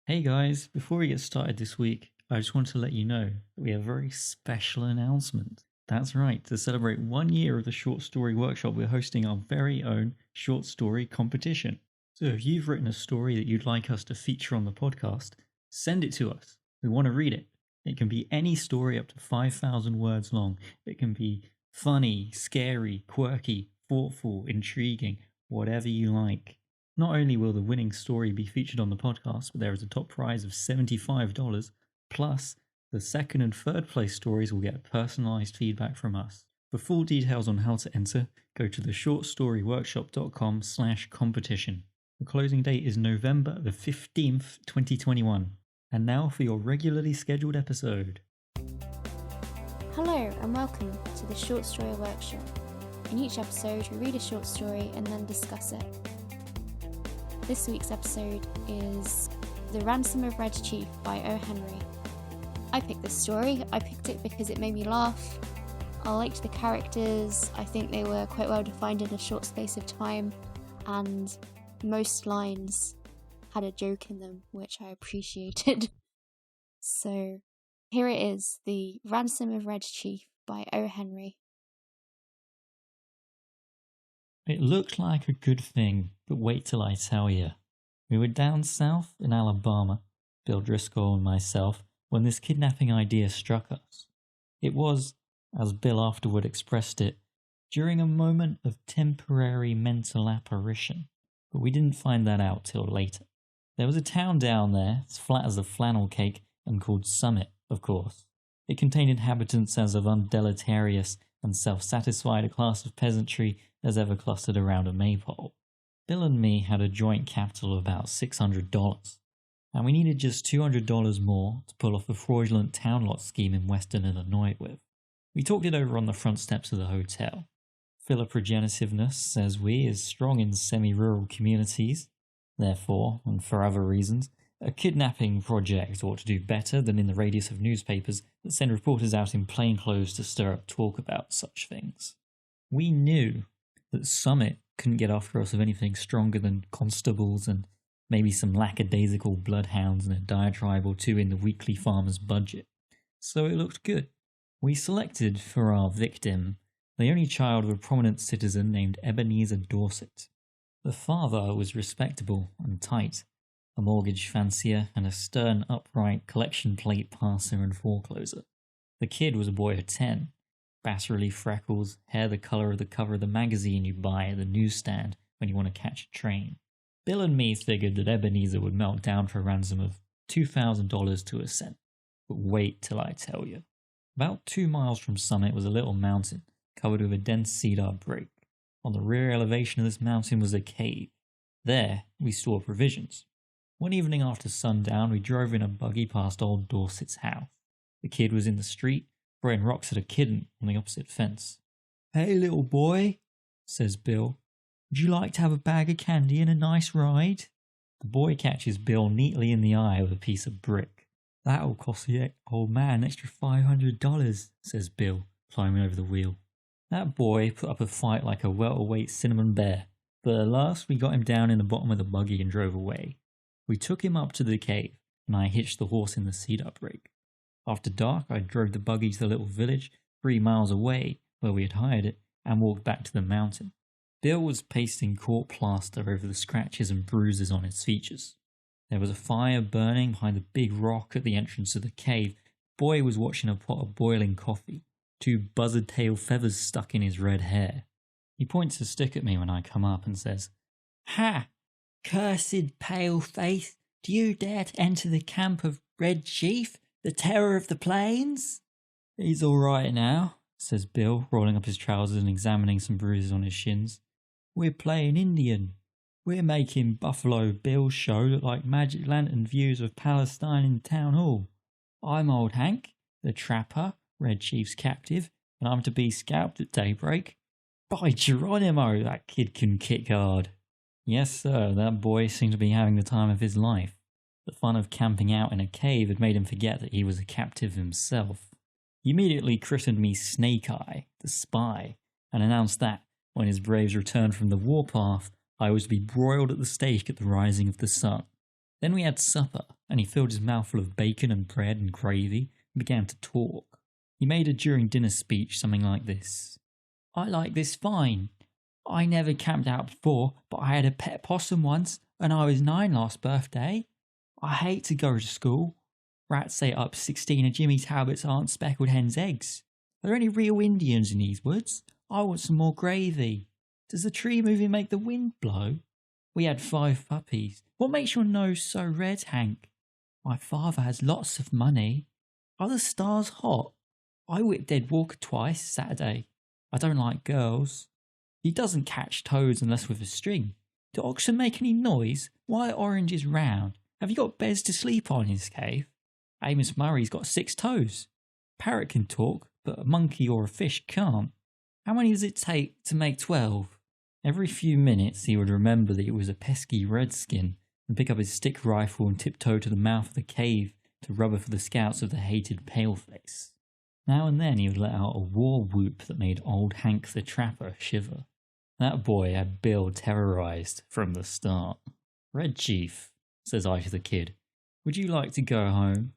Hey guys, before we get started this week, I just want to let you know that we have a very special announcement. That's right, to celebrate 1 year of the short story workshop, we're hosting our very own short story competition. So if you've written a story that you'd like us to feature on the podcast, send it to us. We want to read it. It can be any story up to 5,000 words long. It can be funny, scary, quirky, thoughtful, intriguing, whatever you like. Not only will the winning story be featured on the podcast, but there is a top prize of $75, plus the second and third place stories will get personalised feedback from us. For full details on how to enter, go to theshortstoryworkshop.com/competition. The closing date is November the 15th, 2021. And now for your regularly scheduled episode. Hello and welcome to the Short Story Workshop. In each episode, we read a short story and then discuss it. This week's episode is The Ransom of Red Chief by O. Henry. I picked this story. I picked it because it made me laugh. I liked the characters. I think they were quite well defined in a short space of time, and most lines had a joke in them, which I appreciated. So here it is, The Ransom of Red Chief by O. Henry. It looked like a good thing, but wait till I tell you. We were down south in Alabama, Bill Driscoll and myself, when this kidnapping idea struck us. It was, as Bill afterward expressed it, during a moment of temporary mental apparition, but we didn't find that out till later. There was a town down there, as flat as a flannel cake, and called Summit, of course. It contained inhabitants as of undeleterious and self-satisfied a class of peasantry as ever clustered around a maypole. Bill and me had a joint capital of about $600, and we needed just $200 more to pull off a fraudulent town lot scheme in western Illinois with. We talked it over on the front steps of the hotel. Philoprogenitiveness, says we, is strong in semi-rural communities. Therefore, and for other reasons, a kidnapping project ought to do better than in the radius of newspapers that send reporters out in plain clothes to stir up talk about such things. We knew that Summit couldn't get after us with anything stronger than constables and maybe some lackadaisical bloodhounds and a diatribe or two in the weekly farmer's budget. So it looked good. We selected for our victim the only child of a prominent citizen named Ebenezer Dorset. The father was respectable and tight, a mortgage fancier and a stern, upright collection plate passer and forecloser. The kid was a boy of 10, bas-relief freckles, hair the colour of the cover of the magazine you buy at the newsstand when you want to catch a train. Bill and me figured that Ebenezer would melt down for a ransom of $2,000 to a cent. But wait till I tell you. About 2 miles from Summit was a little mountain covered with a dense cedar brake. On the rear elevation of this mountain was a cave. There we stored provisions. One evening after sundown, we drove in a buggy past old Dorset's house. The kid was in the street, throwing rocks at a kitten on the opposite fence. "Hey, little boy," says Bill, "would you like to have a bag of candy and a nice ride?" The boy catches Bill neatly in the eye with a piece of brick. "That'll cost the old man an extra $500, says Bill, climbing over the wheel. That boy put up a fight like a welterweight cinnamon bear, but at last we got him down in the bottom of the buggy and drove away. We took him up to the cave, and I hitched the horse in the cedar brake. After dark, I drove the buggy to the little village 3 miles away where we had hired it and walked back to the mountain. Bill was pasting court plaster over the scratches and bruises on his features. There was a fire burning behind the big rock at the entrance of the cave. The boy was watching a pot of boiling coffee, 2 buzzard-tail feathers stuck in his red hair. He points a stick at me when I come up and says, "Ha! Cursed pale-face, do you dare to enter the camp of Red Chief, the terror of the plains?" "He's all right now," says Bill, rolling up his trousers and examining some bruises on his shins. "We're playing Indian. We're making Buffalo Bill's show look like magic lantern views of Palestine in Town Hall. I'm old Hank, the trapper, Red Chief's captive, and I'm to be scalped at daybreak. By Geronimo, that kid can kick hard." Yes, sir, that boy seemed to be having the time of his life. The fun of camping out in a cave had made him forget that he was a captive himself. He immediately christened me Snake Eye, the spy, and announced that, when his braves returned from the warpath, I was to be broiled at the stake at the rising of the sun. Then we had supper, and he filled his mouth full of bacon and bread and gravy and began to talk. He made a during dinner speech something like this. I like this fine. I never camped out before, but I had a pet possum once, and I was 9 last birthday. I hate to go to school. Rats say up 16 of Jimmy Talbot's aren't speckled hen's eggs. Are there any real Indians in these woods? I want some more gravy. Does the tree moving make the wind blow? We had 5 puppies. What makes your nose so red, Hank? My father has lots of money. Are the stars hot? I whipped Ed Walker twice Saturday. I don't like girls. He doesn't catch toads unless with a string. Do oxen make any noise? Why are oranges round? Have you got beds to sleep on in his cave? Amos Murray's got 6 toes. Parrot can talk, but a monkey or a fish can't. How many does it take to make 12? Every few minutes he would remember that it was a pesky redskin and pick up his stick rifle and tiptoe to the mouth of the cave to rubber for the scouts of the hated paleface. Now and then he would let out a war whoop that made old Hank the Trapper shiver. That boy had Bill terrorized from the start. Red Chief, says I to the kid, would you like to go home?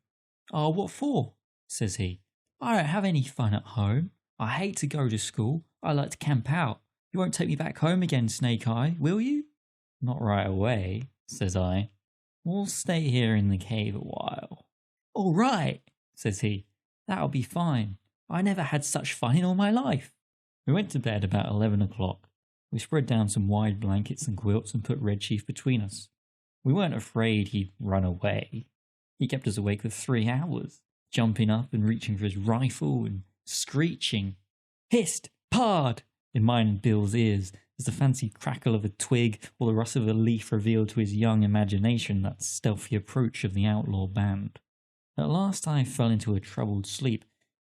Oh, what for? Says he. I don't have any fun at home. I hate to go to school. I like to camp out. You won't take me back home again, Snake Eye, will you? Not right away, says I. We'll stay here in the cave a while. All right, says he. That'll be fine. I never had such fun in all my life. We went to bed about 11 o'clock. We spread down some wide blankets and quilts and put Red Chief between us. We weren't afraid he'd run away. He kept us awake for 3 hours, jumping up and reaching for his rifle and screeching, "Hist! Pard!" in mine and Bill's ears, as the fancy crackle of a twig or the rustle of a leaf revealed to his young imagination that stealthy approach of the outlaw band. At last I fell into a troubled sleep,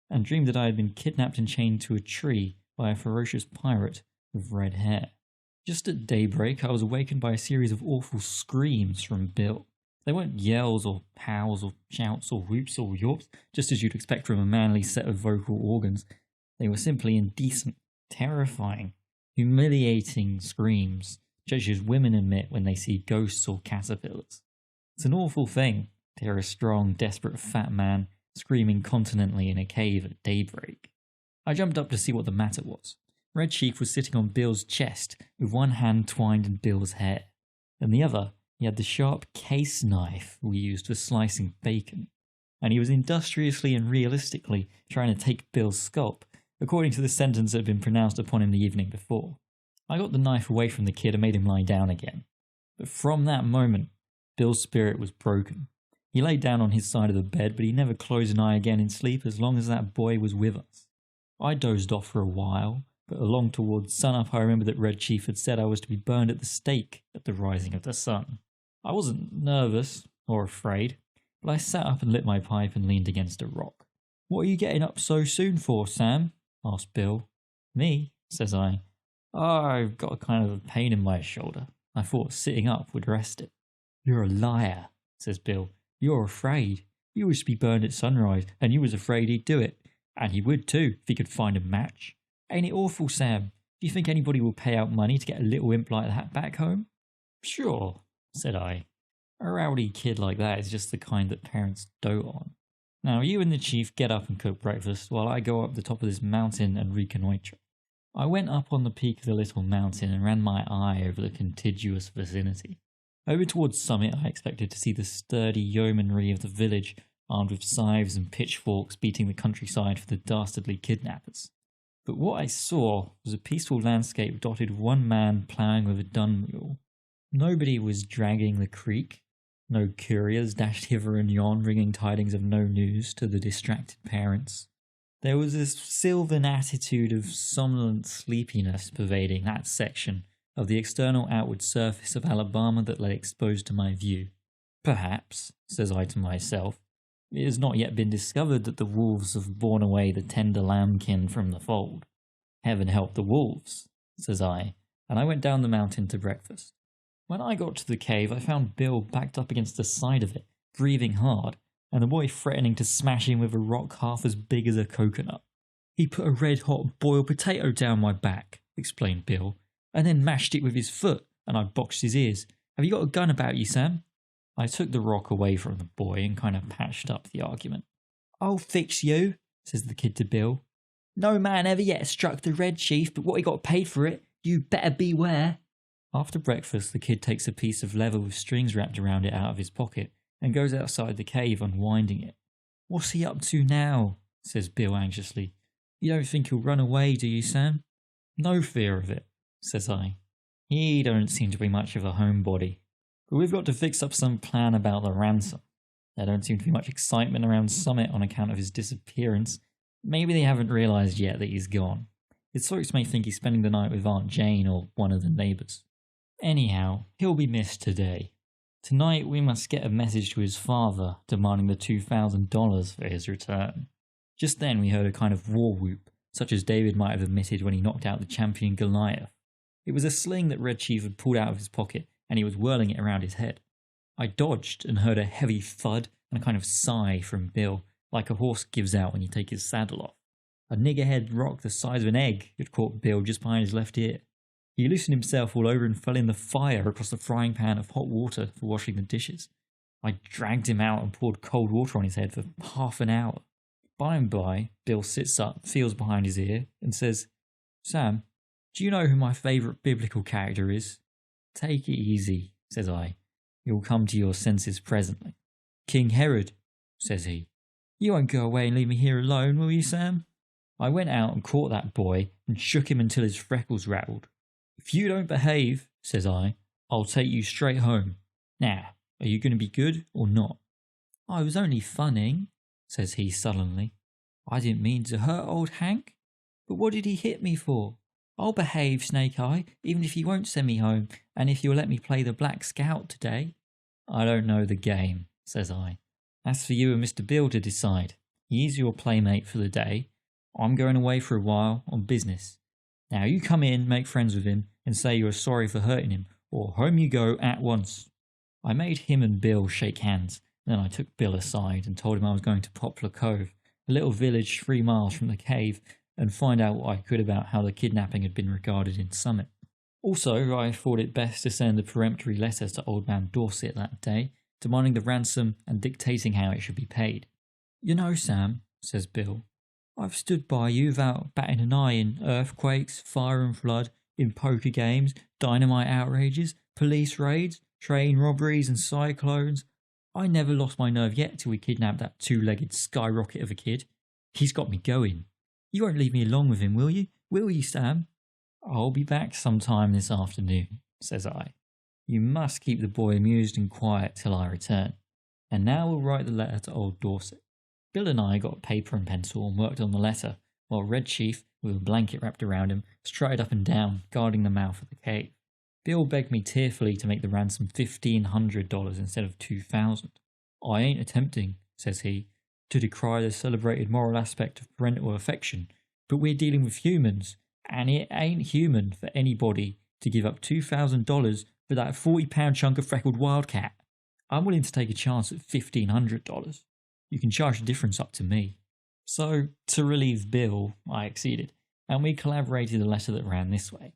and dreamed that I had been kidnapped and chained to a tree by a ferocious pirate with red hair. Just at daybreak I was awakened by a series of awful screams from Bill. They weren't yells or howls or shouts or whoops or yawps, just as you'd expect from a manly set of vocal organs. They were simply indecent, terrifying, humiliating screams, such as women emit when they see ghosts or caterpillars. It's an awful thing to hear a strong, desperate fat man screaming continentally in a cave at daybreak. I jumped up to see what the matter was. Red Chief was sitting on Bill's chest with one hand twined in Bill's hair. In the other, he had the sharp case knife we used for slicing bacon, and he was industriously and realistically trying to take Bill's scalp, according to the sentence that had been pronounced upon him the evening before. I got the knife away from the kid and made him lie down again. But from that moment, Bill's spirit was broken. He lay down on his side of the bed, but he never closed an eye again in sleep as long as that boy was with us. I dozed off for a while, but along towards sunup I remembered that Red Chief had said I was to be burned at the stake at the rising of the sun. I wasn't nervous or afraid, but I sat up and lit my pipe and leaned against a rock. "What are you getting up so soon for, Sam?" asked Bill. "Me?" says I. "I've got a kind of a pain in my shoulder. I thought sitting up would rest it." "You're a liar," says Bill. "You're afraid. You was to be burned at sunrise, and you was afraid he'd do it. And he would too, if he could find a match. Ain't it awful, Sam? Do you think anybody will pay out money to get a little imp like that back home?" "Sure," said I. "A rowdy kid like that is just the kind that parents dote on. Now you and the chief get up and cook breakfast while I go up the top of this mountain and reconnoitre." I went up on the peak of the little mountain and ran my eye over the contiguous vicinity. Over towards summit I expected to see the sturdy yeomanry of the village, armed with scythes and pitchforks, beating the countryside for the dastardly kidnappers. But what I saw was a peaceful landscape dotted with one man ploughing with a dun mule. Nobody was dragging the creek. No couriers dashed hither and yon, bringing tidings of no news to the distracted parents. There was this sylvan attitude of somnolent sleepiness pervading that section of the external outward surface of Alabama that lay exposed to my view. Perhaps, says I to myself, it has not yet been discovered that the wolves have borne away the tender lambkin from the fold. Heaven help the wolves, says I, and I went down the mountain to breakfast. When I got to the cave, I found Bill backed up against the side of it, breathing hard, and the boy threatening to smash him with a rock half as big as a coconut. "He put a red-hot boiled potato down my back," explained Bill, "and then mashed it with his foot, and I boxed his ears. Have you got a gun about you, Sam?" I took the rock away from the boy and kind of patched up the argument. "I'll fix you," says the kid to Bill. "No man ever yet struck the Red Chief, but what he got paid for it, you better beware." After breakfast, the kid takes a piece of leather with strings wrapped around it out of his pocket and goes outside the cave unwinding it. "What's he up to now?" says Bill anxiously. "You don't think he'll run away, do you, Sam?" "No fear of it," says I. "He don't seem to be much of a homebody. But we've got to fix up some plan about the ransom. There don't seem to be much excitement around Summit on account of his disappearance. Maybe they haven't realised yet that he's gone. His folks may think he's spending the night with Aunt Jane or one of the neighbours. Anyhow, he'll be missed today. Tonight we must get a message to his father demanding the $2,000 for his return." Just then we heard a kind of war whoop, such as David might have emitted when he knocked out the champion Goliath. It was a sling that Red Chief had pulled out of his pocket, and he was whirling it around his head. I dodged and heard a heavy thud and a kind of sigh from Bill, like a horse gives out when you take his saddle off. A niggerhead rock the size of an egg had caught Bill just behind his left ear. He loosened himself all over and fell in the fire across the frying pan of hot water for washing the dishes. I dragged him out and poured cold water on his head for half an hour. By and by, Bill sits up, feels behind his ear, and says, "Sam, do you know who my favourite biblical character is?" "Take it easy," says I. "You'll come to your senses presently." "King Herod," says he. "You won't go away and leave me here alone, will you, Sam?" I went out and caught that boy and shook him until his freckles rattled. "If you don't behave," says I, "I'll take you straight home. Now, are you going to be good or not?" "I was only funning," says he sullenly. "I didn't mean to hurt old Hank. But what did he hit me for? I'll behave, Snake Eye, even if you won't send me home, and if you'll let me play the Black Scout today." "I don't know the game," says I. "That's for you and Mr. Bill to decide. He's your playmate for the day. I'm going away for a while on business. Now you come in, make friends with him, and say you're sorry for hurting him, or home you go at once." I made him and Bill shake hands. Then I took Bill aside and told him I was going to Poplar Cove, a little village 3 miles from the cave, and find out what I could about how the kidnapping had been regarded in Summit. Also, I thought it best to send a peremptory letter to Old Man Dorset that day, demanding the ransom and dictating how it should be paid. "You know, Sam," says Bill, "I've stood by you without batting an eye in earthquakes, fire and flood, in poker games, dynamite outrages, police raids, train robberies and cyclones. I never lost my nerve yet till we kidnapped that 2-legged skyrocket of a kid. He's got me going. You won't leave me along with him, will you? Will you, Sam?" "I'll be back sometime this afternoon," says I. "You must keep the boy amused and quiet till I return. And now we'll write the letter to old Dorset." Bill and I got paper and pencil and worked on the letter, while Red Chief, with a blanket wrapped around him, strutted up and down, guarding the mouth of the cave. Bill begged me tearfully to make the ransom $1,500 instead of $2,000. "I ain't attempting," says he, "to decry the celebrated moral aspect of parental affection, but we're dealing with humans, and it ain't human for anybody to give up $2,000 for that 40-pound chunk of freckled wildcat. I'm willing to take a chance at $1,500. You can charge the difference up to me." So, to relieve Bill, I acceded, and we collaborated a letter that ran this way.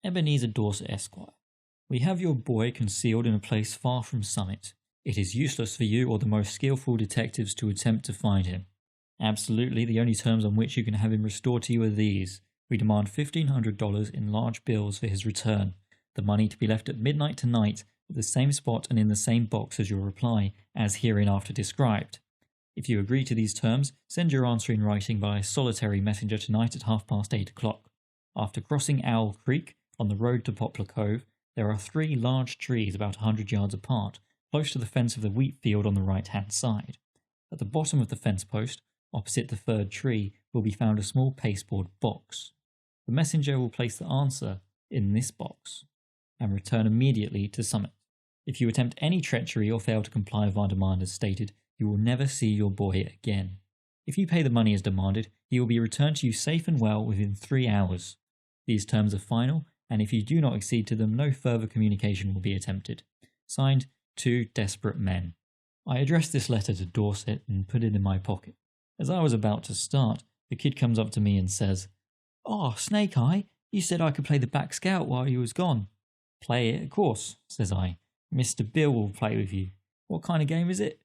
"Ebenezer Dorset, Esquire. We have your boy concealed in a place far from Summit. It is useless for you or the most skillful detectives to attempt to find him. Absolutely, the only terms on which you can have him restored to you are these. We demand $1,500 in large bills for his return, the money to be left at midnight tonight at the same spot and in the same box as your reply, as hereinafter described. If you agree to these terms, send your answer in writing by solitary messenger tonight at 8:30. After crossing Owl Creek, on the road to Poplar Cove, there are 3 large trees about 100 yards apart, close to the fence of the wheat field on the right-hand side. At the bottom of the fence post, opposite the 3rd tree, will be found a small pasteboard box. The messenger will place the answer in this box and return immediately to Summit. If you attempt any treachery or fail to comply with our demand as stated, you will never see your boy again. If you pay the money as demanded, he will be returned to you safe and well within 3 hours. These terms are final, and if you do not accede to them, no further communication will be attempted. Signed, 2 desperate men. I addressed this letter to Dorset and put it in my pocket. As I was about to start, the kid comes up to me and says, "Oh, Snake Eye, you said I could play the Black Scout while you was gone." "Play it, of course," says I. "Mr. Bill will play with you. What kind of game is it?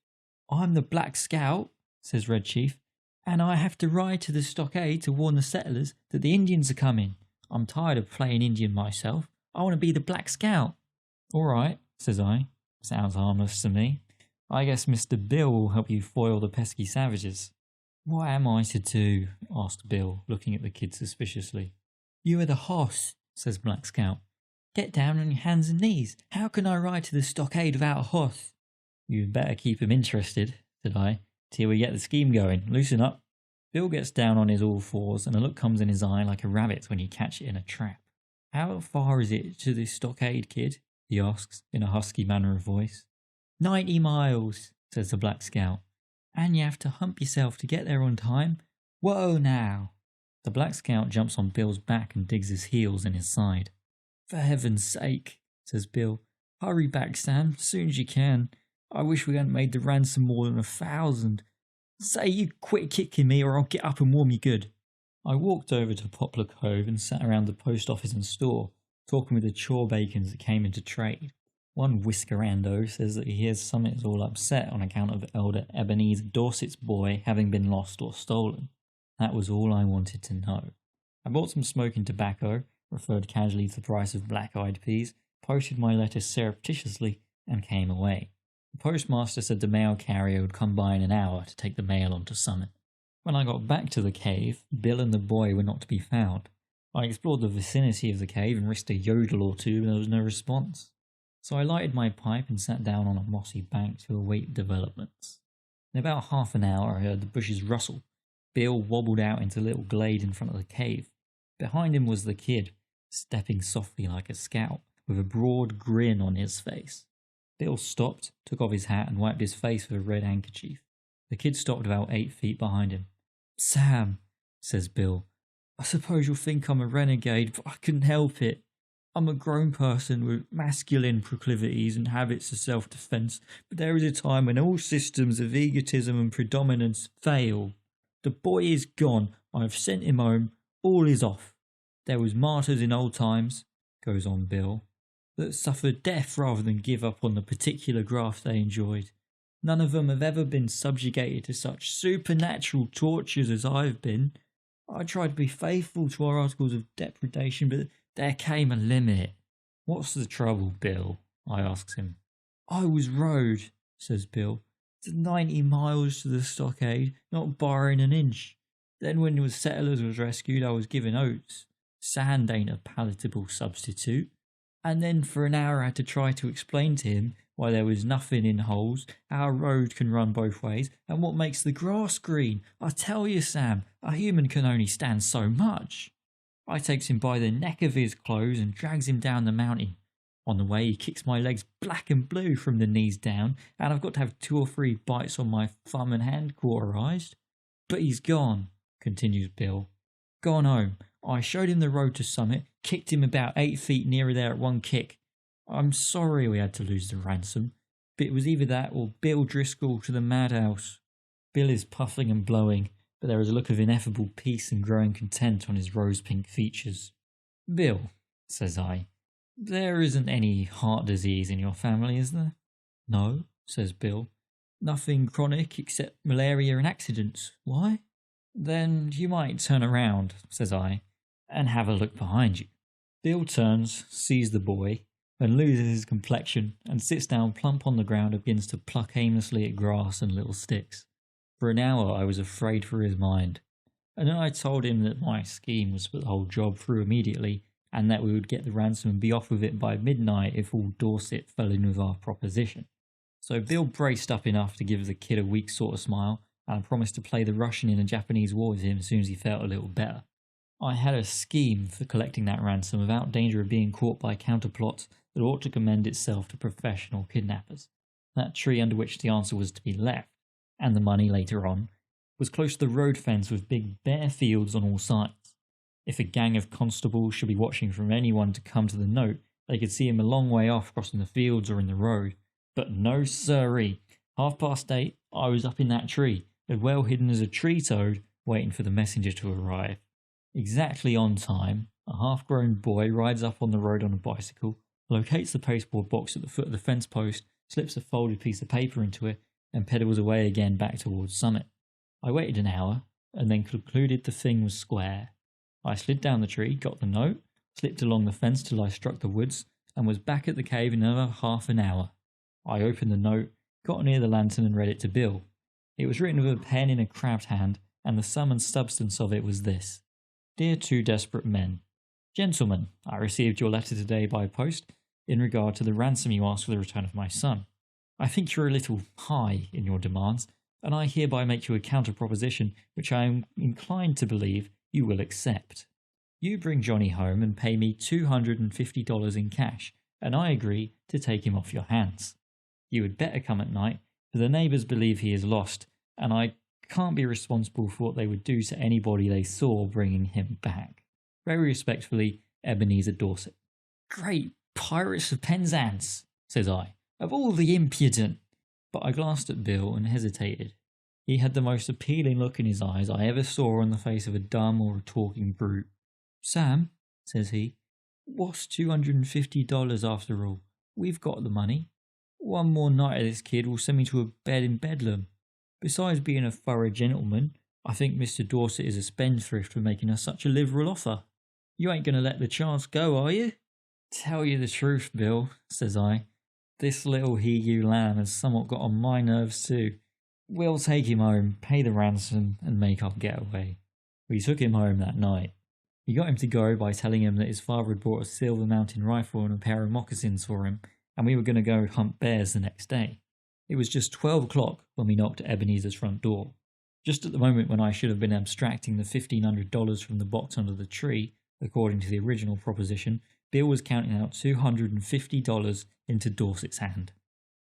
I'm the Black Scout, says Red Chief, and I have to ride to the stockade to warn the settlers that the Indians are coming. I'm tired of playing Indian myself. I want to be the Black Scout. All right, says I. Sounds harmless to me. I guess Mr. Bill will help you foil the pesky savages. What am I to do? Asked Bill, looking at the kid suspiciously. You are the hoss, says Black Scout. Get down on your hands and knees. How can I ride to the stockade without a hoss? You'd better keep him interested, said I, till we get the scheme going. Loosen up. Bill gets down on his all fours, and a look comes in his eye like a rabbit when you catch it in a trap. How far is it to the stockade, kid? He asks, in a husky manner of voice. 90 miles, says the Black Scout. And you have to hump yourself to get there on time. Whoa now! The Black Scout jumps on Bill's back and digs his heels in his side. For heaven's sake, says Bill. Hurry back, Sam, as soon as you can. I wish we hadn't made the ransom more than 1,000. Say you quit kicking me or I'll get up and warm you good. I walked over to Poplar Cove and sat around the post office and store, talking with the chore bacons that came into trade. One whiskerando says that he hears Summit's all upset on account of Elder Ebenezer Dorset's boy having been lost or stolen. That was all I wanted to know. I bought some smoking tobacco, referred casually to the price of black-eyed peas, posted my letter surreptitiously, and came away. The postmaster said the mail carrier would come by in an hour to take the mail on to Summit. When I got back to the cave, Bill and the boy were not to be found. I explored the vicinity of the cave and risked a yodel or two, but there was no response. So I lighted my pipe and sat down on a mossy bank to await developments. In about half an hour I heard the bushes rustle. Bill wobbled out into the little glade in front of the cave. Behind him was the kid, stepping softly like a scout, with a broad grin on his face. Bill stopped, took off his hat and wiped his face with a red handkerchief. The kid stopped about 8 feet behind him. Sam, says Bill, I suppose you'll think I'm a renegade, but I couldn't help it. I'm a grown person with masculine proclivities and habits of self-defence, but there is a time when all systems of egotism and predominance fail. The boy is gone. I have sent him home. All is off. There was martyrs in old times, goes on Bill, that suffered death rather than give up on the particular graft they enjoyed. None of them have ever been subjugated to such supernatural tortures as I've been. I tried to be faithful to our articles of depredation, but there came a limit. What's the trouble, Bill? I asks him. I was rowed, says Bill, to 90 miles to the stockade, not barring an inch. Then when the settlers was rescued, I was given oats. Sand ain't a palatable substitute. And then for an hour I had to try to explain to him why there was nothing in holes, how a road can run both ways, and what makes the grass green. I tell you, Sam, a human can only stand so much. I takes him by the neck of his clothes and drags him down the mountain. On the way he kicks my legs black and blue from the knees down, and I've got to have 2 or 3 bites on my thumb and hand cauterized. But he's gone, continues Bill. Gone home. I showed him the road to Summit, kicked him about 8 feet nearer there at one kick. I'm sorry we had to lose the ransom, but it was either that or Bill Driscoll to the madhouse. Bill is puffing and blowing, but there is a look of ineffable peace and growing content on his rose-pink features. Bill, says I, there isn't any heart disease in your family, is there? No, says Bill. Nothing chronic except malaria and accidents. Why? Then you might turn around, says I, and have a look behind you. Bill turns, sees the boy, then loses his complexion and sits down plump on the ground and begins to pluck aimlessly at grass and little sticks. For an hour I was afraid for his mind, and then I told him that my scheme was to put the whole job through immediately, and that we would get the ransom and be off with it by midnight if all Dorset fell in with our proposition. So Bill braced up enough to give the kid a weak sort of smile, and I promised to play the Russian in a Japanese war with him as soon as he felt a little better. I had a scheme for collecting that ransom without danger of being caught by counterplots that ought to commend itself to professional kidnappers. That tree under which the answer was to be left, and the money later on, was close to the road fence with big bare fields on all sides. If a gang of constables should be watching for anyone to come to the note, they could see him a long way off crossing the fields or in the road. But no siree. 8:30, I was up in that tree, as well hidden as a tree toad, waiting for the messenger to arrive. Exactly on time, a half-grown boy rides up on the road on a bicycle, locates the pasteboard box at the foot of the fence post, slips a folded piece of paper into it, and pedals away again back towards Summit. I waited an hour, and then concluded the thing was square. I slid down the tree, got the note, slipped along the fence till I struck the woods, and was back at the cave in another half an hour. I opened the note, got near the lantern, and read it to Bill. It was written with a pen in a crabbed hand, and the sum and substance of it was this: Dear two desperate men, Gentlemen, I received your letter today by post in regard to the ransom you asked for the return of my son. I think you're a little high in your demands, and I hereby make you a counter proposition which I am inclined to believe you will accept. You bring Johnny home and pay me $250 in cash, and I agree to take him off your hands. You had better come at night, for the neighbours believe he is lost, and I can't be responsible for what they would do to anybody they saw bringing him back. Very respectfully, Ebenezer Dorset. Great Pirates of Penzance, says I, of all the impudent. But I glanced at Bill and hesitated. He had the most appealing look in his eyes I ever saw on the face of a dumb or a talking brute. Sam, says he, what's $250 after all? We've got the money. One more night of this kid will send me to a bed in Bedlam. Besides being a thorough gentleman, I think Mr. Dorset is a spendthrift for making us such a liberal offer. You ain't going to let the chance go, are you? Tell you the truth, Bill, says I. This little he-you lamb has somewhat got on my nerves too. We'll take him home, pay the ransom, and make our getaway. We took him home that night. We got him to go by telling him that his father had bought a silver mountain rifle and a pair of moccasins for him, and we were going to go hunt bears the next day. It was just 12 o'clock when we knocked at Ebenezer's front door. Just at the moment when I should have been abstracting the $1,500 from the box under the tree, according to the original proposition, Bill was counting out $250 into Dorset's hand.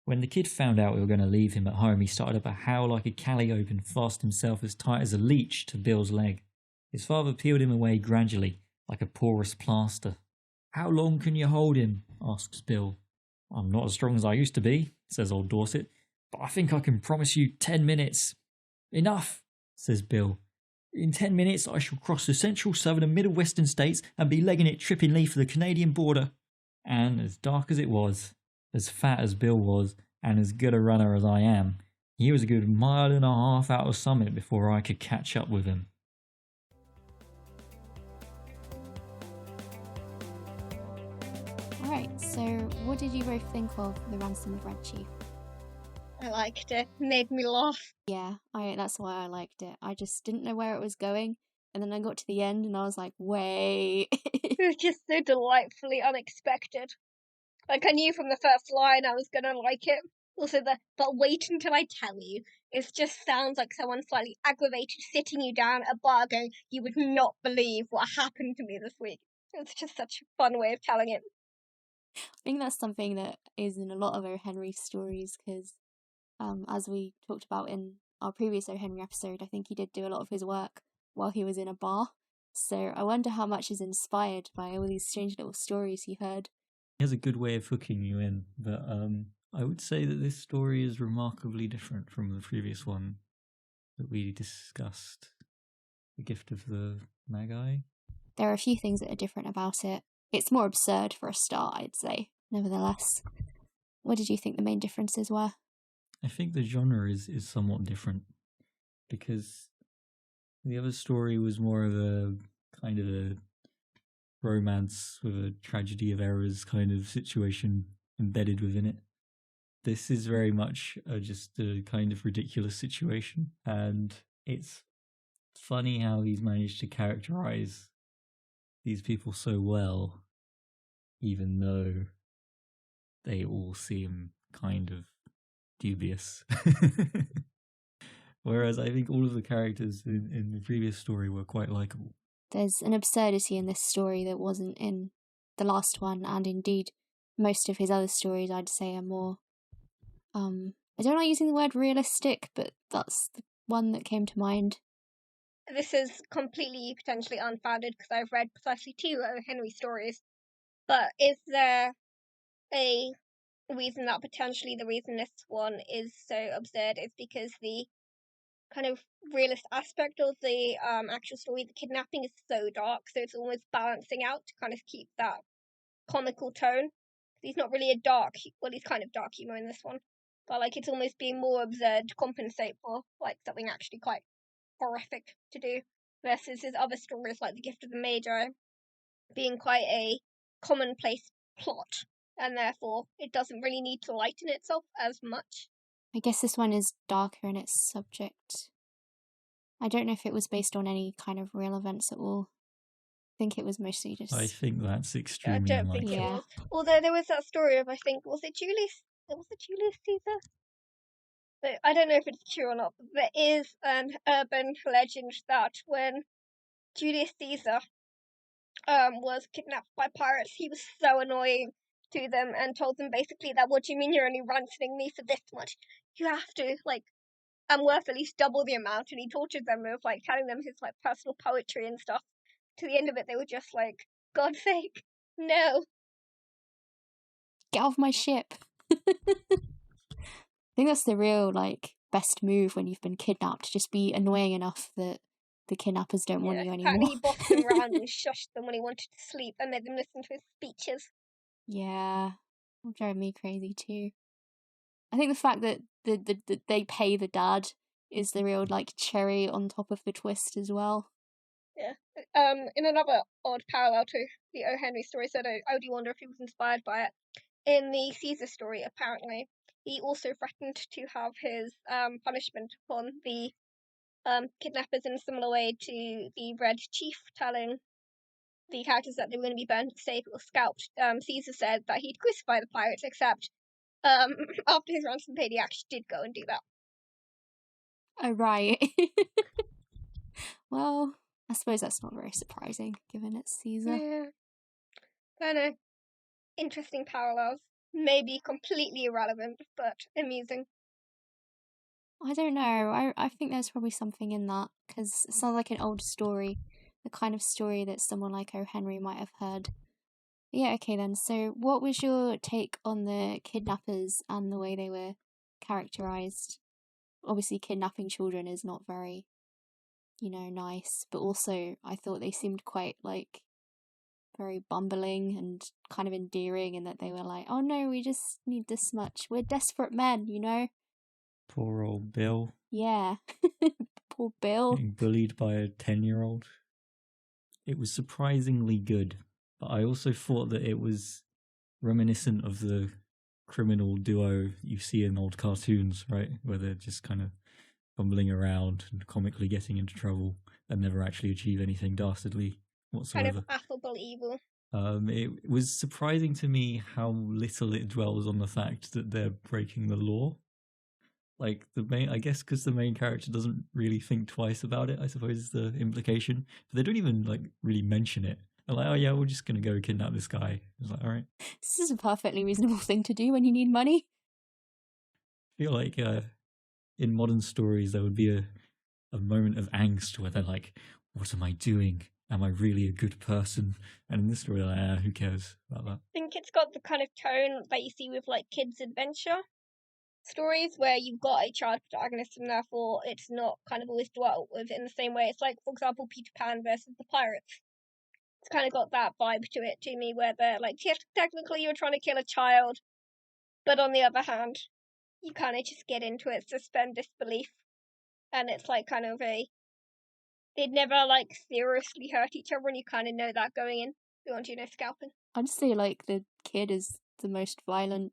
When the kid found out we were going to leave him at home, he started up a howl like a calliope and fastened himself as tight as a leech to Bill's leg. His father peeled him away gradually, like a porous plaster. How long can you hold him? Asks Bill. I'm not as strong as I used to be, says old Dorset, but I think I can promise you 10 minutes. Enough, says Bill. In 10 minutes I shall cross the central, southern and middle western states and be legging it trippingly for the Canadian border. And as dark as it was, as fat as Bill was, and as good a runner as I am, he was a good mile and a half out of Summit before I could catch up with him. Alright, so what did you both think of The Ransom of Red Chief? I liked it. Made me laugh. Yeah, that's why I liked it. I just didn't know where it was going, and then I got to the end and I was like, wait. It was just so delightfully unexpected. Like, I knew from the first line I was gonna like it. Also, but wait until I tell you. It just sounds like someone slightly aggravated sitting you down at a bar going, you would not believe what happened to me this week. It's just such a fun way of telling it. I think that's something that is in a lot of O. Henry stories, because as we talked about in our previous O. Henry episode, I think he did do a lot of his work while he was in a bar. So I wonder how much is inspired by all these strange little stories he heard. He has a good way of hooking you in, but I would say that this story is remarkably different from the previous one that we discussed, The Gift of the Magi. There are a few things that are different about it. It's more absurd for a start, I'd say. Nevertheless, what did you think the main differences were? I think the genre is somewhat different, because the other story was more of a kind of a romance with a tragedy of errors kind of situation embedded within it. This is very much just a kind of ridiculous situation, and it's funny how he's managed to characterize these people so well, even though they all seem kind of dubious. Whereas I think all of the characters in the previous story were quite likable. There's an absurdity in this story that wasn't in the last one, and indeed most of his other stories I'd say are more I don't like using the word realistic, but that's the one that came to mind. This is completely potentially unfounded because I've read precisely 2 O. Henry stories. But is there a reason that potentially the reason this one is so absurd is because the kind of realist aspect of the actual story, the kidnapping, is so dark, so it's almost balancing out to kind of keep that comical tone. He's not really a dark, well, he's kind of dark humor in this one, but like it's almost being more absurd to compensate for like something actually quite horrific to do, versus his other stories like The Gift of the Magi being quite a commonplace plot, and therefore it doesn't really need to lighten itself as much. I guess this one is darker in its subject. I don't know if it was based on any kind of real events at all. I think it was mostly just... I think that's I extremely don't think unlikely. it Yeah. was. Although there was that story of, I think, was it Julius Caesar? But I don't know if it's true or not, but there is an urban legend that when Julius Caesar was kidnapped by pirates, he was so annoying to them and told them basically that, what do you mean you're only ransoming me for this much? You have to, like, I'm worth at least double the amount, and he tortured them with, like, telling them his, like, personal poetry and stuff. To the end of it, they were just like, God's sake, no. Get off my ship! I think that's the real, like, best move when you've been kidnapped. Just be annoying enough that the kidnappers don't want you anymore. Apparently he bossed them around and shushed them when he wanted to sleep and made them listen to his speeches. Yeah, that drove me crazy too. I think the fact that they pay the dad is the real, like, cherry on top of the twist as well. Yeah. In another odd parallel to the O. Henry story, so I do wonder if he was inspired by it. In the Caesar story, apparently, he also threatened to have his punishment upon the kidnappers in a similar way to the Red Chief telling the characters that they were going to be burned at the stake or scalped. Caesar said that he'd crucify the pirates, except after his ransom paid, he actually did go and do that. Oh, right. Well, I suppose that's not very surprising, given it's Caesar. Yeah. I don't know. Interesting parallels. Maybe completely irrelevant, but amusing. I don't know. I think there's probably something in that, because it sounds like an old story, the kind of story that someone like O. Henry might have heard. Yeah, okay then. So what was your take on the kidnappers and the way they were characterized? Obviously, kidnapping children is not very, nice, but also I thought they seemed quite, like, very bumbling and kind of endearing, and that they were like, oh no, we just need this much. We're desperate men, Poor old Bill. Yeah. Poor Bill. Getting bullied by a 10-year-old. It was surprisingly good, but I also thought that it was reminiscent of the criminal duo you see in old cartoons, right? Where they're just kind of bumbling around and comically getting into trouble and never actually achieve anything dastardly whatsoever. Kind of affable evil. It was surprising to me how little it dwells on the fact that they're breaking the law. Like, I guess because the main character doesn't really think twice about it, I suppose is the implication. But they don't even, like, really mention it. They're like, oh yeah, we're just going to go kidnap this guy. It's like, all right. This is a perfectly reasonable thing to do when you need money. I feel like in modern stories there would be a moment of angst where they're like, what am I doing? Am I really a good person? And in this story, they're like, who cares about that? I think it's got the kind of tone that you see with, like, kids' adventure stories where you've got a child protagonist and therefore it's not kind of always dwelt with in the same way. It's like, for example, Peter Pan versus the Pirates. It's kind of got that vibe to it to me where they're like, yes, technically you're trying to kill a child, but on the other hand, you kind of just get into it, suspend disbelief, and it's like kind of they'd never like seriously hurt each other, and you kind of know that going in. They want scalping. I'd say, like, the kid is the most violently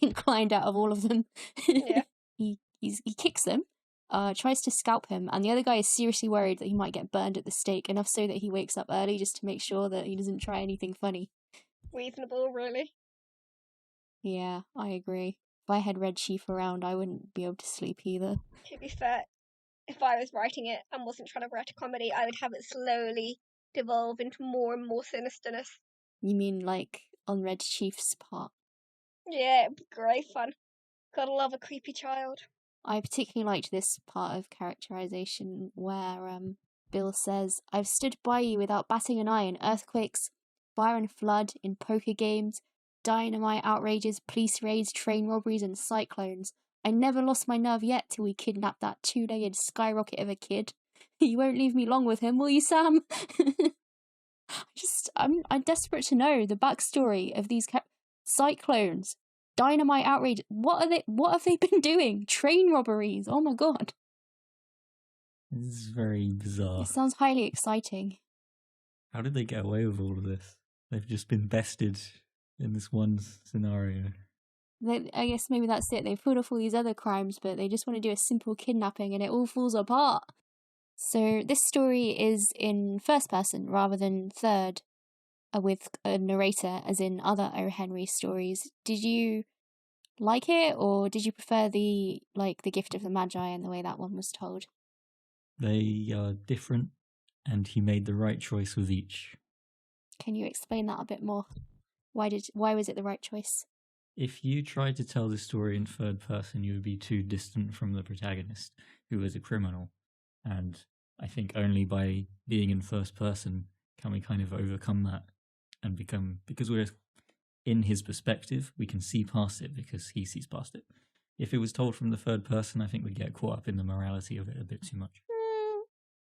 inclined out of all of them. Yeah. He kicks them, tries to scalp him, and the other guy is seriously worried that he might get burned at the stake, enough so that he wakes up early just to make sure that he doesn't try anything funny. Reasonable, really. Yeah, I agree. If I had Red Chief around, I wouldn't be able to sleep either. To be fair, if I was writing it and wasn't trying to write a comedy, I would have it slowly devolve into more and more sinisterness. You mean, like, on Red Chief's part? Yeah, it'd be great fun. Gotta love a creepy child. I particularly liked this part of characterization where Bill says, I've stood by you without batting an eye in earthquakes, fire and flood, in poker games, dynamite outrages, police raids, train robberies, and cyclones. I never lost my nerve yet till we kidnapped that two-legged skyrocket of a kid. You won't leave me long with him, will you, Sam? I'm desperate to know the backstory of these cyclones, dynamite outrage. What have they been doing? Train robberies. Oh my god. This is very bizarre. It sounds highly exciting. How did they get away with all of this? They've just been bested in this one scenario. I guess maybe that's it. They've pulled off all these other crimes, but they just want to do a simple kidnapping and it all falls apart. So this story is in first person rather than third, with a narrator, as in other O. Henry stories. Did you like it, or did you prefer the Gift of the Magi and the way that one was told? They are different, and he made the right choice with each. Can you explain that a bit more? Why was it the right choice? If you tried to tell this story in third person, you would be too distant from the protagonist, who is a criminal. And I think only by being in first person can we kind of overcome that and because we're in his perspective, we can see past it because he sees past it. If it was told from the third person, I think we'd get caught up in the morality of it a bit too much.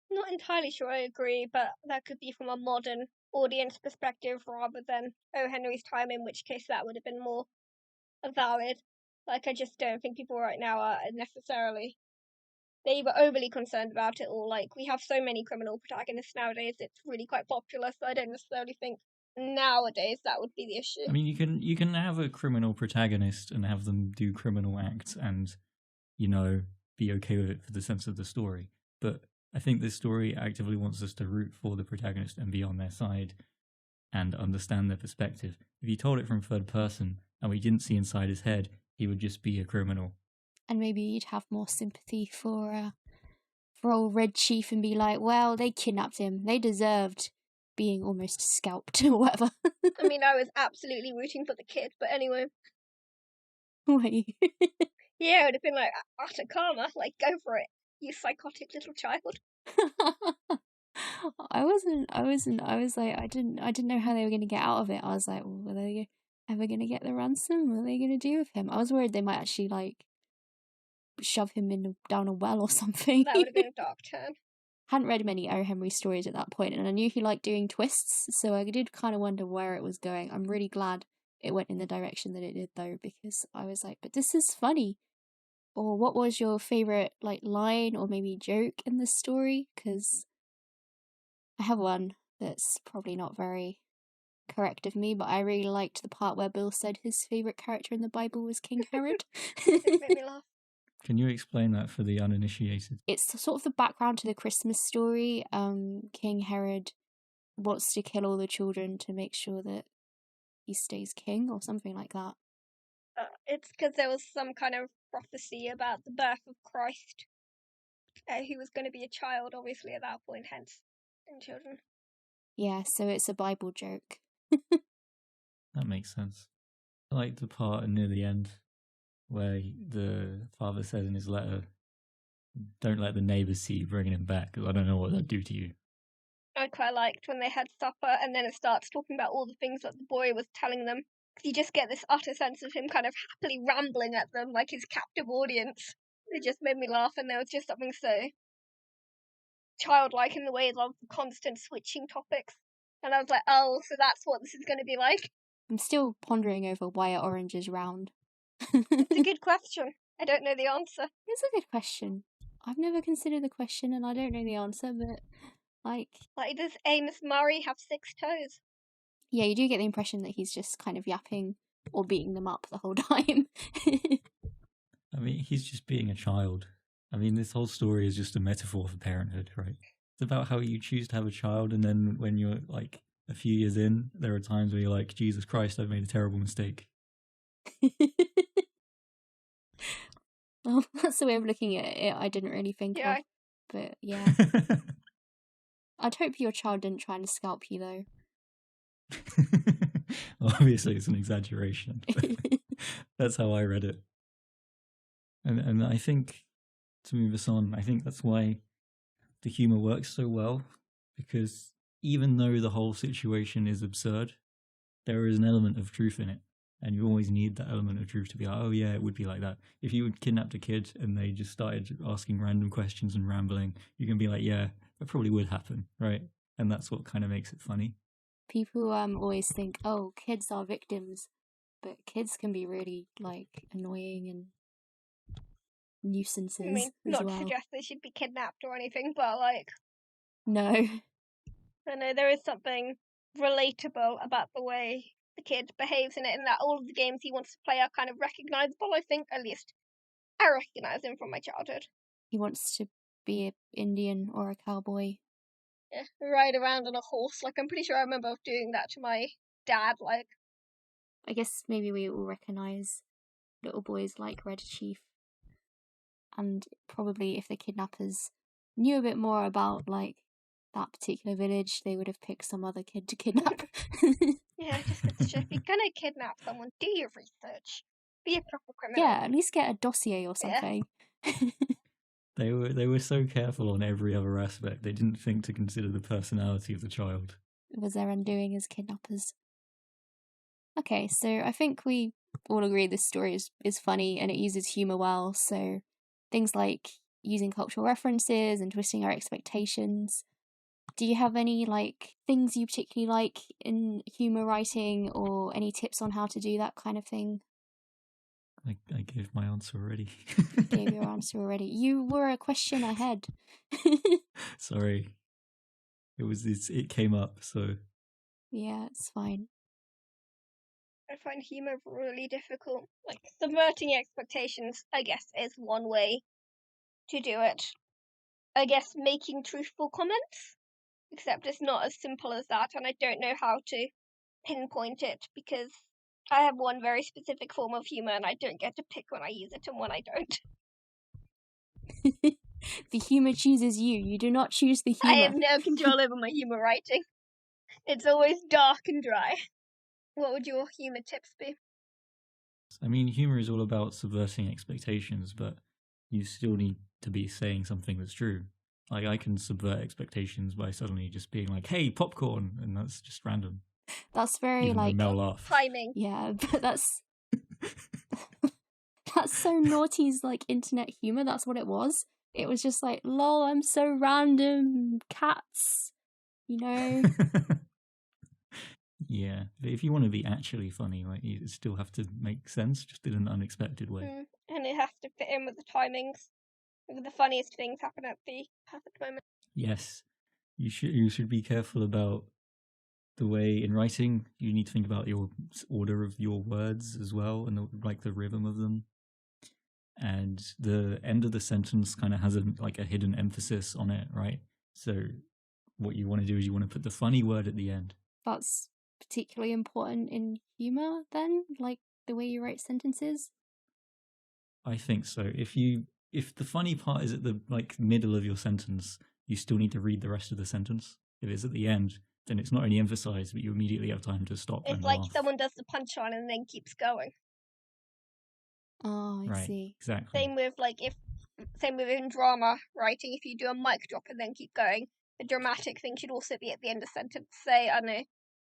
Not entirely sure I agree, but that could be from a modern audience perspective rather than O. Henry's time, in which case that would have been more valid. Like, I just don't think people right now are necessarily, they're either overly concerned about it or, like, we have so many criminal protagonists nowadays, it's really quite popular, so I don't necessarily think nowadays that would be the issue. I mean, you can have a criminal protagonist and have them do criminal acts and, be okay with it for the sense of the story. But I think this story actively wants us to root for the protagonist and be on their side and understand their perspective. If you told it from third person and we didn't see inside his head, he would just be a criminal. And maybe you'd have more sympathy for old Red Chief and be like, well, they kidnapped him. They deserved being almost scalped or whatever. I mean, I was absolutely rooting for the kid, but anyway. Wait. Yeah, it would have been like, utter karma, like, go for it, you psychotic little child. I was like, I didn't know how they were going to get out of it. I was like, well, were they ever going to get the ransom? What are they going to do with him? I was worried they might actually, like, shove him down a well or something. That would have been a dark turn. Hadn't read many O. Henry stories at that point, and I knew he liked doing twists, so I did kind of wonder where it was going. I'm really glad it went in the direction that it did, though, because I was like, but this is funny. Or what was your favourite, like, line or maybe joke in the story? Because I have one that's probably not very correct of me, but I really liked the part where Bill said his favourite character in the Bible was King Herod. It made me laugh. Can you explain that for the uninitiated? It's sort of the background to the Christmas story. King Herod wants to kill all the children to make sure that he stays king or something like that. It's because there was some kind of prophecy about the birth of Christ, who was going to be a child, obviously, at that point, hence, in children. Yeah, so it's a Bible joke. That makes sense. I like the part near the end where the father says in his letter, don't let the neighbours see you bringing him back, because I don't know what they'll do to you. I quite liked when they had supper, and then it starts talking about all the things that the boy was telling them. Because you just get this utter sense of him kind of happily rambling at them like his captive audience. It just made me laugh, and there was just something so childlike in the way of the constant switching topics. And I was like, oh, so that's what this is going to be like? I'm still pondering over why are oranges round. It's a good question. I don't know the answer. It's a good question. I've never considered the question, and I don't know the answer, but, like, does Amos Murray have 6 toes? Yeah, you do get the impression that he's just kind of yapping or beating them up the whole time. I mean, he's just being a child. I mean, this whole story is just a metaphor for parenthood, right? It's about how you choose to have a child, and then when you're, like, a few years in, there are times where you're like, Jesus Christ, I've made a terrible mistake. Well, that's the way of looking at it I didn't really think of. But, yeah. I'd hope your child didn't try and scalp you, though. Obviously, it's an exaggeration. That's how I read it. And I think, to move us on, I think that's why the humour works so well, because even though the whole situation is absurd, there is an element of truth in it. And you always need that element of truth to be like, oh yeah, it would be like that. If you had kidnapped a kid and they just started asking random questions and rambling, you can be like, yeah, that probably would happen, right? And that's what kind of makes it funny. People always think, oh, kids are victims, but kids can be really like annoying and nuisances I mean, as not to well. suggest they should be kidnapped or anything, but like, No. I know there is something relatable about the way the kid behaves in it, and that all of the games he wants to play are kind of recognizable. I think, at least, I recognize him from my childhood. He wants to be an Indian or a cowboy. Yeah, ride around on a horse. Like, I'm pretty sure I remember doing that to my dad. Like, I guess maybe we all recognize little boys like Red Chief. And probably if the kidnappers knew a bit more about like that particular village, they would have picked some other kid to kidnap. yeah, just goes to show, if you're gonna kidnap someone, do your research. Be a proper criminal. Yeah, at least get a dossier or something. Yeah. They were so careful on every other aspect. They didn't think to consider the personality of the child. It was their undoing as kidnappers. Okay, so I think we all agree this story is funny and it uses humour well. So things like using cultural references and twisting our expectations. Do you have any like things you particularly like in humour writing, or any tips on how to do that kind of thing? I gave my answer already. You gave your answer already. You were a question ahead. Sorry. It came up, so Yeah, it's fine. I find humour really difficult. Like, subverting expectations, I guess, is one way to do it. I guess making truthful comments, except it's not as simple as that, and I don't know how to pinpoint it because I have one very specific form of humour and I don't get to pick when I use it and when I don't. The humour chooses you. You do not choose the humour. I have no control over my humour writing. It's always dark and dry. What would your humour tips be? I mean, humour is all about subverting expectations, but you still need to be saying something that's true. Like, I can subvert expectations by suddenly just being like, hey, popcorn, and that's just random. That's very Even like Mel laugh. Timing. Yeah, but that's so naughty's like internet humour. That's what it was. It was just like, lol, I'm so random, cats, you know. Yeah, but if you want to be actually funny, like, you still have to make sense, just in an unexpected way. And it has to fit in with the timings. The funniest things happen at the perfect moment. Yes, you should be careful about the way in writing. You need to think about your order of your words as well, and the rhythm of them. And the end of the sentence kind of has a hidden emphasis on it, right? So what you want to do is you want to put the funny word at the end. That's particularly important in humour then, like the way you write sentences? I think so. If the funny part is at the middle of your sentence, you still need to read the rest of the sentence. If it's at the end, then it's not only emphasized, but you immediately have time to stop and It's like laugh. someone does the punchline and then keeps going. Oh, I Right, see. exactly. Same with in drama writing, if you do a mic drop and then keep going, the dramatic thing should also be at the end of the sentence. Say, I don't know,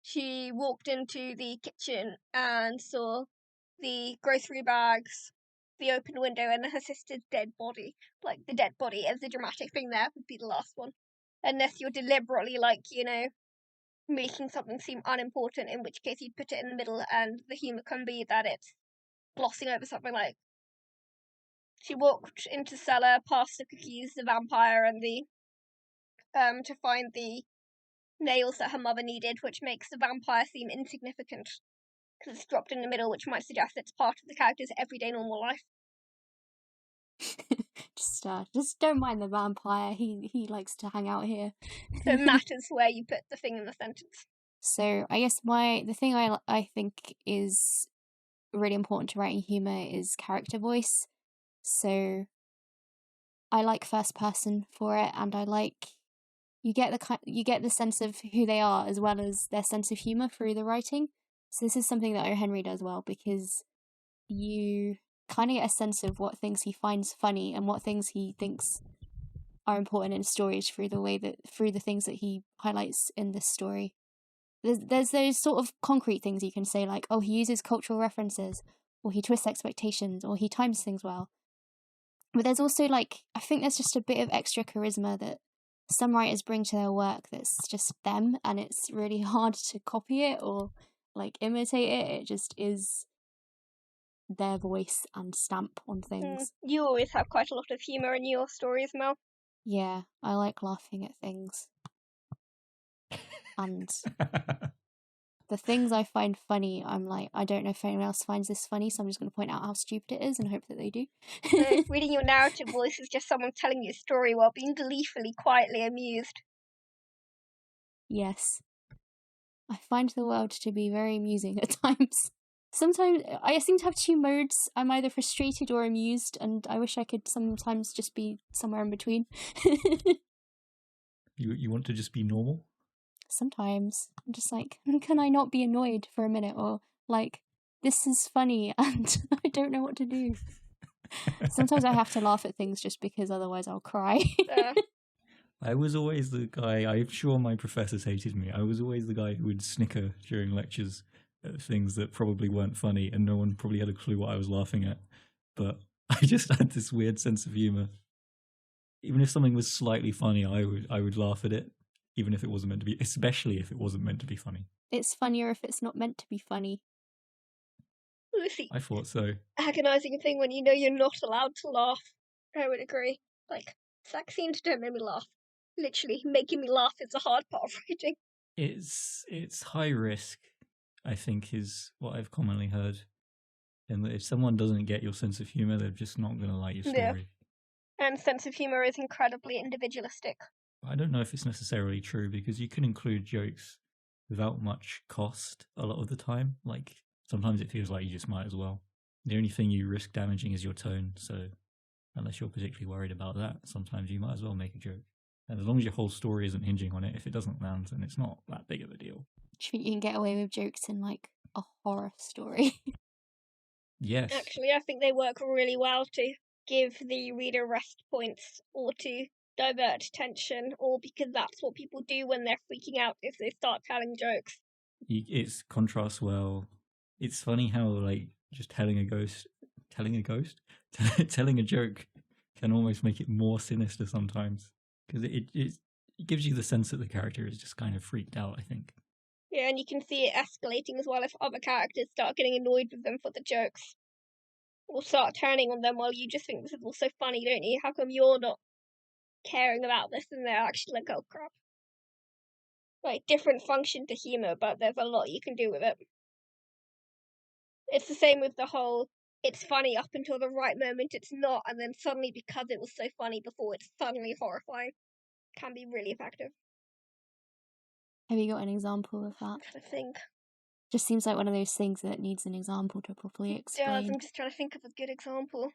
she walked into the kitchen and saw the grocery bags, the open window, and her sister's dead body. Like, the dead body as the dramatic thing there would be the last one. Unless you're deliberately, making something seem unimportant, in which case you'd put it in the middle, and the humour can be that it's glossing over something like, she walked into the cellar, past the cookies, the vampire, and to find the nails that her mother needed, which makes the vampire seem insignificant because it's dropped in the middle, which might suggest it's part of the character's everyday normal life. Just don't mind the vampire. He likes to hang out here. So it matters where you put the thing in the sentence. So I guess the thing I think is really important to writing humour is character voice. So I like first person for it, and I like you get the sense of who they are as well as their sense of humour through the writing. So this is something that O. Henry does well, because you kind of get a sense of what things he finds funny and what things he thinks are important in stories through the things that he highlights in this story. There's those sort of concrete things you can say, like, oh, he uses cultural references, or he twists expectations, or he times things well. But there's also I think there's just a bit of extra charisma that some writers bring to their work that's just them, and it's really hard to copy it or like imitate it. It just is their voice and stamp on things. You always have quite a lot of humour in your stories, Mel. Yeah, I like laughing at things. And the things I find funny, I'm like, I don't know if anyone else finds this funny, so I'm just going to point out how stupid it is and hope that they do. Reading your narrative voice is just someone telling you a story while being gleefully, quietly amused. Yes. I find the world to be very amusing at times. Sometimes I seem to have two modes. I'm either frustrated or amused, and I wish I could sometimes just be somewhere in between. You want to just be normal? Sometimes I'm just like, can I not be annoyed for a minute? Or like, this is funny and I don't know what to do. Sometimes I have to laugh at things just because otherwise I'll cry. I was always the guy, I'm sure my professors hated me, I was always the guy who would snicker during lectures at things that probably weren't funny, and no one probably had a clue what I was laughing at. But I just had this weird sense of humour. Even if something was slightly funny, I would laugh at it, even if it wasn't meant to be, especially if it wasn't meant to be funny. It's funnier if it's not meant to be funny. Lucy, I thought so. Agonising thing when you know you're not allowed to laugh. I would agree. Like, sex scenes don't make me laugh. Literally, making me laugh is the hard part of writing. It's high risk, I think, is what I've commonly heard. And that if someone doesn't get your sense of humour, they're just not going to like your story. Yeah. And sense of humour is incredibly individualistic. I don't know if it's necessarily true, because you can include jokes without much cost a lot of the time. Like, sometimes it feels like you just might as well. The only thing you risk damaging is your tone, so unless you're particularly worried about that, sometimes you might as well make a joke. And as long as your whole story isn't hinging on it, if it doesn't land, then it's not that big of a deal. Do you think you can get away with jokes in, like, a horror story? Yes. Actually, I think they work really well to give the reader rest points or to divert attention, or because that's what people do when they're freaking out if they start telling jokes. It's contrasts well. It's funny how, like, just telling a joke can almost make it more sinister sometimes, because it gives you the sense that the character is just kind of freaked out, I think. Yeah, and you can see it escalating as well if other characters start getting annoyed with them for the jokes. Or start turning on them while you just think this is all so funny, don't you? How come you're not caring about this and they're actually like, oh crap. Like, different function to humour, but there's a lot you can do with it. It's the same with the whole, it's funny up until the right moment it's not, and then suddenly because it was so funny before, it's suddenly horrifying. Can be really effective. Have you got an example of that? I'm trying to think. Just seems like one of those things that needs an example to properly explain. Yeah, I'm just trying to think of a good example.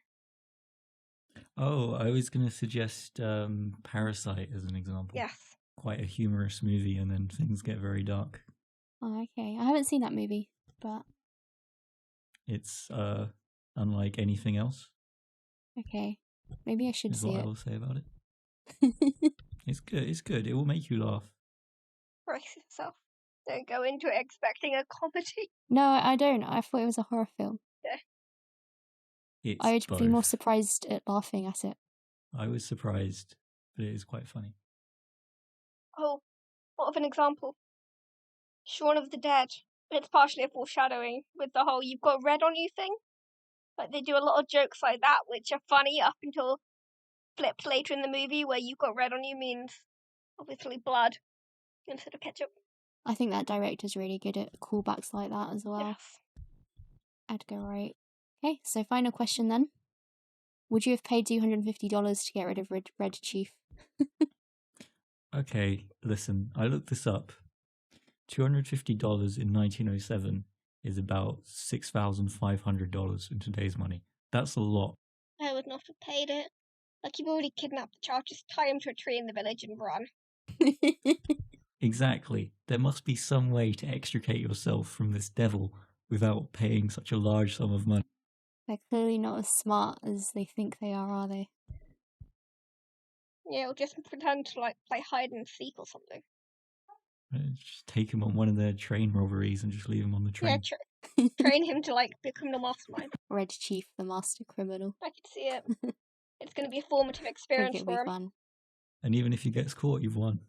Oh, I was going to suggest Parasite as an example. Yes. Quite a humorous movie, and then things get very dark. Oh, okay. I haven't seen that movie, but... It's unlike anything else. Okay. Maybe I should see what it. I will say about it. It's good. It's good. It will make you laugh. Brace yourself. Don't go into it expecting a comedy. No, I don't. I thought it was a horror film. Yeah. I would be more surprised at laughing at it. I was surprised, but it is quite funny. Oh, what of an example? Shaun of the Dead. It's partially a foreshadowing with the whole you've got red on you thing. Like, they do a lot of jokes like that, which are funny up until flipped later in the movie, where you've got red on you means obviously blood instead of ketchup. I think that director's really good at callbacks like that as well. Yes. Edgar Wright. Okay, so final question then. Would you have paid $250 to get rid of Red Chief? Okay, listen, I looked this up. $250 in 1907 is about $6,500 in today's money. That's a lot. I would not have paid it. Like, you've already kidnapped the child, just tie him to a tree in the village and run. Exactly. There must be some way to extricate yourself from this devil without paying such a large sum of money. They're clearly not as smart as they think they are they? Yeah, or just pretend to, like, play hide and seek or something. Just take him on one of their train robberies and just leave him on the train. Yeah, train him to, like, become the mastermind. Red Chief, the master criminal. I could see it. It's going to be a formative experience I think it'll for be him. fun. And even if he gets caught, you've won.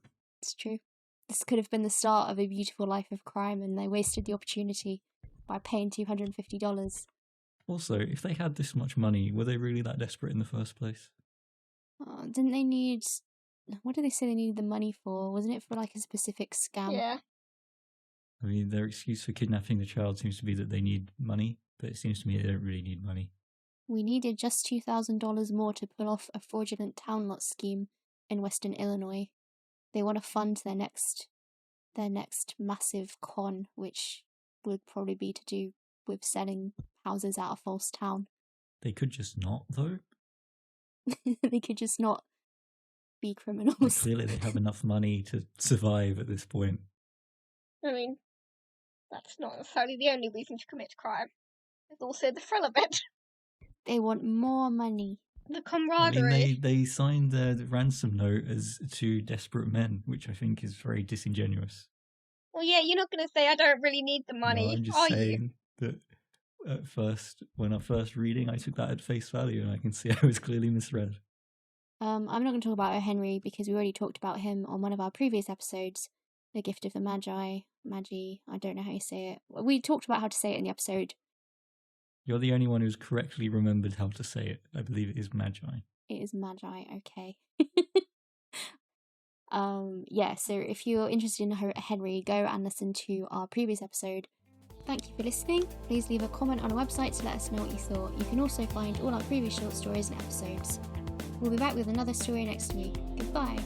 It's true. This could have been the start of a beautiful life of crime, and they wasted the opportunity by paying $250. Also, if they had this much money, were they really that desperate in the first place? Didn't they need... What did they say they needed the money for? Wasn't it for like a specific scam? Yeah. I mean, their excuse for kidnapping the child seems to be that they need money, but it seems to me they don't really need money. We needed just $2,000 more to pull off a fraudulent town lot scheme in Western Illinois. They want to fund their next massive con, which would probably be to do with selling houses at a false town. They could just not, though. They could just not be criminals. Like, clearly they have enough money to survive at this point. I mean, that's not necessarily the only reason to commit crime. There's also the thrill of it. They want more money. The I camaraderie. mean, they signed their ransom note as two desperate men, which I think is very disingenuous. Well, yeah, you're not going to say, I don't really need the money, No, I'm just are you? saying that at first, when I first reading, I took that at face value, and I can see I was clearly misread. I'm not going to talk about O. Henry because we already talked about him on one of our previous episodes, The Gift of the Magi, I don't know how you say it. We talked about how to say it in the episode. You're the only one who's correctly remembered how to say it. I believe it is Magi. It is Magi, okay. Yeah, so if you're interested in Henry, go and listen to our previous episode. Thank you for listening. Please leave a comment on our website to let us know what you thought. You can also find all our previous short stories and episodes. We'll be back with another story next week. Goodbye.